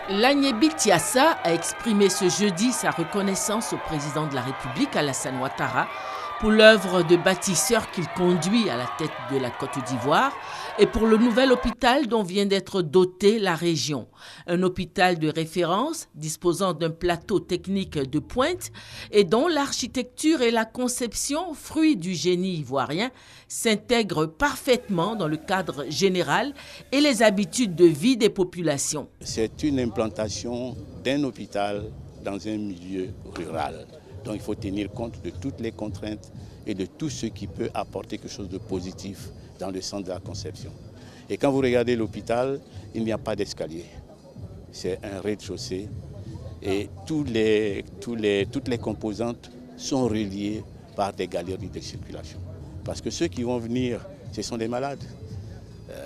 Lagnébi Tiassa a exprimé ce jeudi sa reconnaissance au président de la République, Alassane Ouattara, pour l'œuvre de bâtisseur qu'il conduit à la tête de la Côte d'Ivoire et pour le nouvel hôpital dont vient d'être dotée la région. Un hôpital de référence disposant d'un plateau technique de pointe et dont l'architecture et la conception, fruit du génie ivoirien, s'intègrent parfaitement dans le cadre général et les habitudes de vie des populations. C'est une implantation d'un hôpital dans un milieu rural. Donc il faut tenir compte de toutes les contraintes et de tout ce qui peut apporter quelque chose de positif dans le sens de la conception. Et quand vous regardez l'hôpital, il n'y a pas d'escalier. C'est un rez-de-chaussée et toutes les composantes sont reliées par des galeries de circulation. Parce que ceux qui vont venir, ce sont des malades.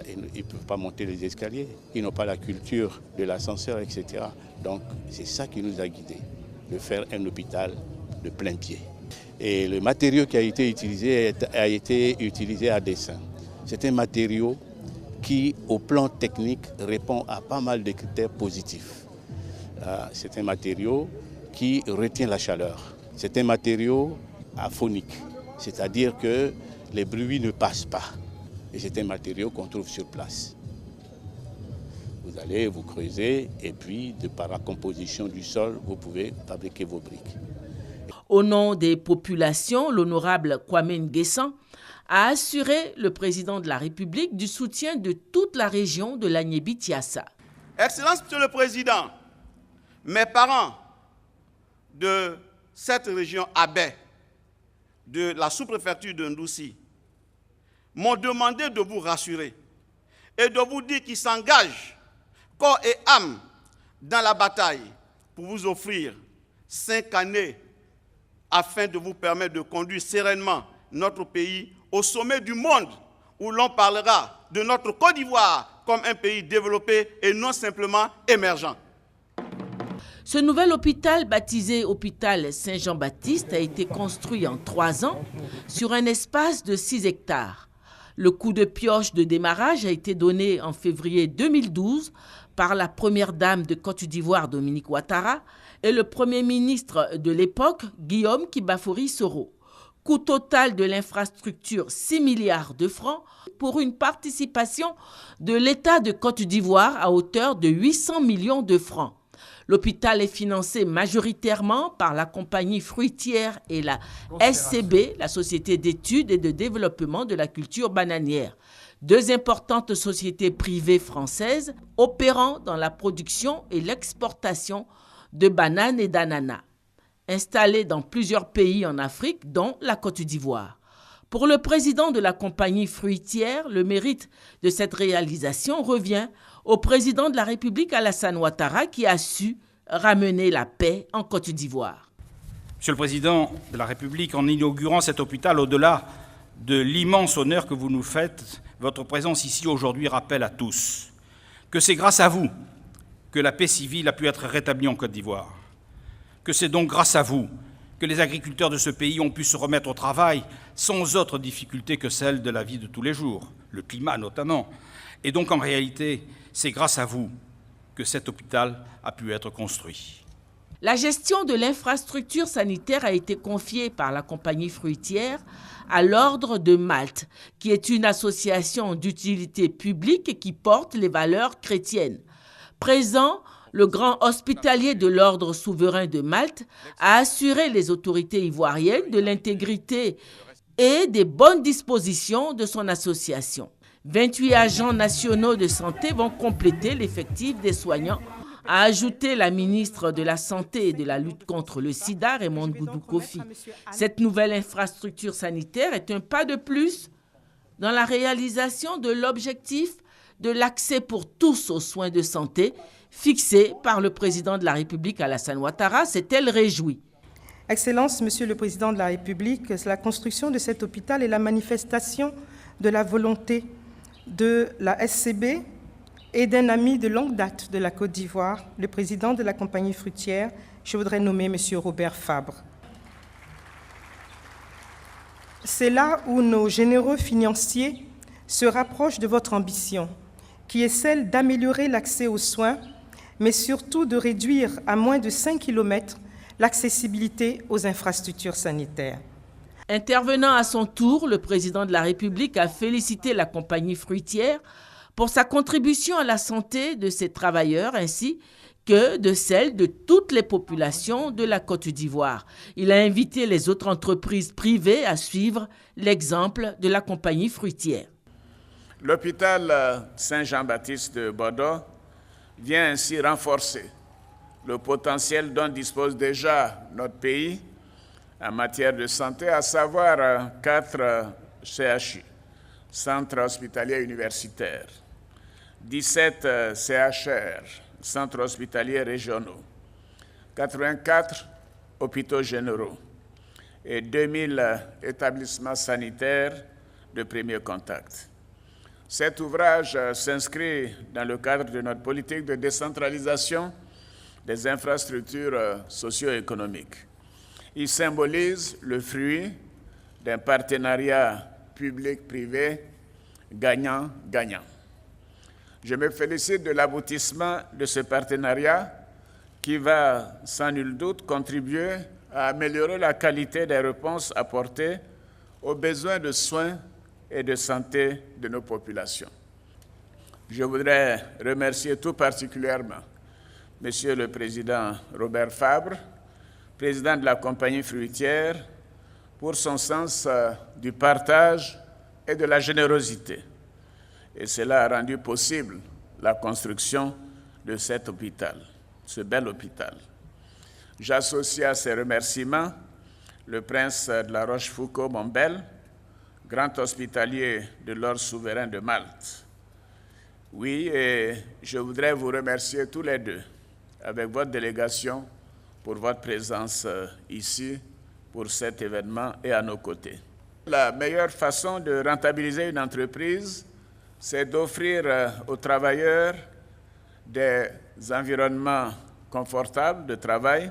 Ils ne peuvent pas monter les escaliers, ils n'ont pas la culture de l'ascenseur, etc. Donc c'est ça qui nous a guidés, de faire un hôpital de plein pied. Et le matériau qui a été utilisé à dessein. C'est un matériau qui, au plan technique, répond à pas mal de critères positifs. C'est un matériau qui retient la chaleur. C'est un matériau aphonique, c'est-à-dire que les bruits ne passent pas. Et c'est un matériau qu'on trouve sur place. Vous allez vous creuser et puis, par la composition du sol, vous pouvez fabriquer vos briques. Au nom des populations, l'honorable Kwame Nguessan a assuré le président de la République du soutien de toute la région de Lagnébi Tiassa. Excellence, Monsieur le Président, mes parents de cette région Abé, de la sous-préfecture de Ndoussi, m'ont demandé de vous rassurer et de vous dire qu'ils s'engagent corps et âme dans la bataille pour vous offrir 5 années afin de vous permettre de conduire sereinement notre pays au sommet du monde où l'on parlera de notre Côte d'Ivoire comme un pays développé et non simplement émergent. Ce nouvel hôpital, baptisé Hôpital Saint-Jean-Baptiste, a été construit en 3 ans sur un espace de 6 hectares. Le coup de pioche de démarrage a été donné en février 2012 par la première dame de Côte d'Ivoire, Dominique Ouattara, et le premier ministre de l'époque, Guillaume Kibafori Soro. Coût total de l'infrastructure, 6 milliards de francs pour une participation de l'État de Côte d'Ivoire à hauteur de 800 millions de francs. L'hôpital est financé majoritairement par la compagnie fruitière et la SCB, la Société d'études et de développement de la culture bananière, 2 importantes sociétés privées françaises opérant dans la production et l'exportation de bananes et d'ananas, installées dans plusieurs pays en Afrique, dont la Côte d'Ivoire. Pour le président de la compagnie fruitière, le mérite de cette réalisation revient au président de la République, Alassane Ouattara, qui a su ramener la paix en Côte d'Ivoire. Monsieur le Président de la République, en inaugurant cet hôpital, au-delà de l'immense honneur que vous nous faites, votre présence ici aujourd'hui rappelle à tous que c'est grâce à vous que la paix civile a pu être rétablie en Côte d'Ivoire, que c'est donc grâce à vous que les agriculteurs de ce pays ont pu se remettre au travail sans autre difficulté que celle de la vie de tous les jours, le climat notamment. Et donc en réalité, c'est grâce à vous que cet hôpital a pu être construit. La gestion de l'infrastructure sanitaire a été confiée par la compagnie fruitière à l'Ordre de Malte, qui est une association d'utilité publique qui porte les valeurs chrétiennes. Présent, le grand hospitalier de l'Ordre souverain de Malte a assuré les autorités ivoiriennes de l'intégrité et des bonnes dispositions de son association. 28 agents nationaux de santé vont compléter l'effectif des soignants, a ajouté la ministre de la Santé et de la lutte contre le sida, Raymonde Goudou Kofi. Cette nouvelle infrastructure sanitaire est un pas de plus dans la réalisation de l'objectif de l'accès pour tous aux soins de santé fixé par le président de la République, Alassane Ouattara, s'est-elle réjouie. Excellence, Monsieur le Président de la République, la construction de cet hôpital est la manifestation de la volonté de la SCB et d'un ami de longue date de la Côte d'Ivoire, le président de la compagnie fruitière, je voudrais nommer M. Robert Fabre. C'est là où nos généreux financiers se rapprochent de votre ambition, qui est celle d'améliorer l'accès aux soins, mais surtout de réduire à moins de 5 km l'accessibilité aux infrastructures sanitaires. Intervenant à son tour, le président de la République a félicité la compagnie fruitière pour sa contribution à la santé de ses travailleurs ainsi que de celle de toutes les populations de la Côte d'Ivoire. Il a invité les autres entreprises privées à suivre l'exemple de la compagnie fruitière. L'hôpital Saint-Jean-Baptiste de Bordeaux vient ainsi renforcer le potentiel dont dispose déjà notre pays en matière de santé, à savoir 4 CHU, centres hospitaliers universitaires, 17 CHR, centres hospitaliers régionaux, 84 hôpitaux généraux et 2000 établissements sanitaires de premier contact. Cet ouvrage s'inscrit dans le cadre de notre politique de décentralisation des infrastructures socio-économiques. Il symbolise le fruit d'un partenariat public-privé gagnant-gagnant. Je me félicite de l'aboutissement de ce partenariat qui va, sans nul doute, contribuer à améliorer la qualité des réponses apportées aux besoins de soins et de santé de nos populations. Je voudrais remercier tout particulièrement Monsieur le Président Robert Fabre, président de la compagnie fruitière, pour son sens du partage et de la générosité. Et cela a rendu possible la construction de cet hôpital, ce bel hôpital. J'associe à ces remerciements le prince de la Rochefoucauld-Montbel, grand hospitalier de l'ordre souverain de Malte. Oui, et je voudrais vous remercier tous les deux, avec votre délégation, pour votre présence ici, pour cet événement et à nos côtés. La meilleure façon de rentabiliser une entreprise, c'est d'offrir aux travailleurs des environnements confortables de travail,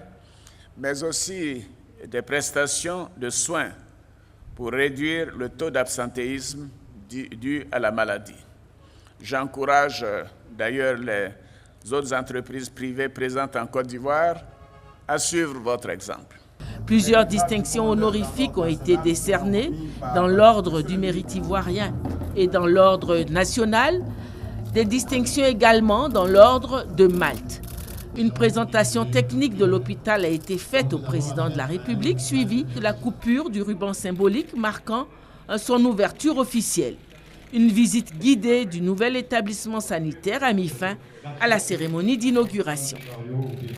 mais aussi des prestations de soins pour réduire le taux d'absentéisme dû à la maladie. J'encourage d'ailleurs les autres entreprises privées présentes en Côte d'Ivoire à suivre votre exemple. Plusieurs distinctions honorifiques ont été décernées dans l'ordre du mérite ivoirien et dans l'ordre national, des distinctions également dans l'ordre de Malte. Une présentation technique de l'hôpital a été faite au président de la République, suivie de la coupure du ruban symbolique marquant son ouverture officielle. Une visite guidée du nouvel établissement sanitaire a mis fin à la cérémonie d'inauguration.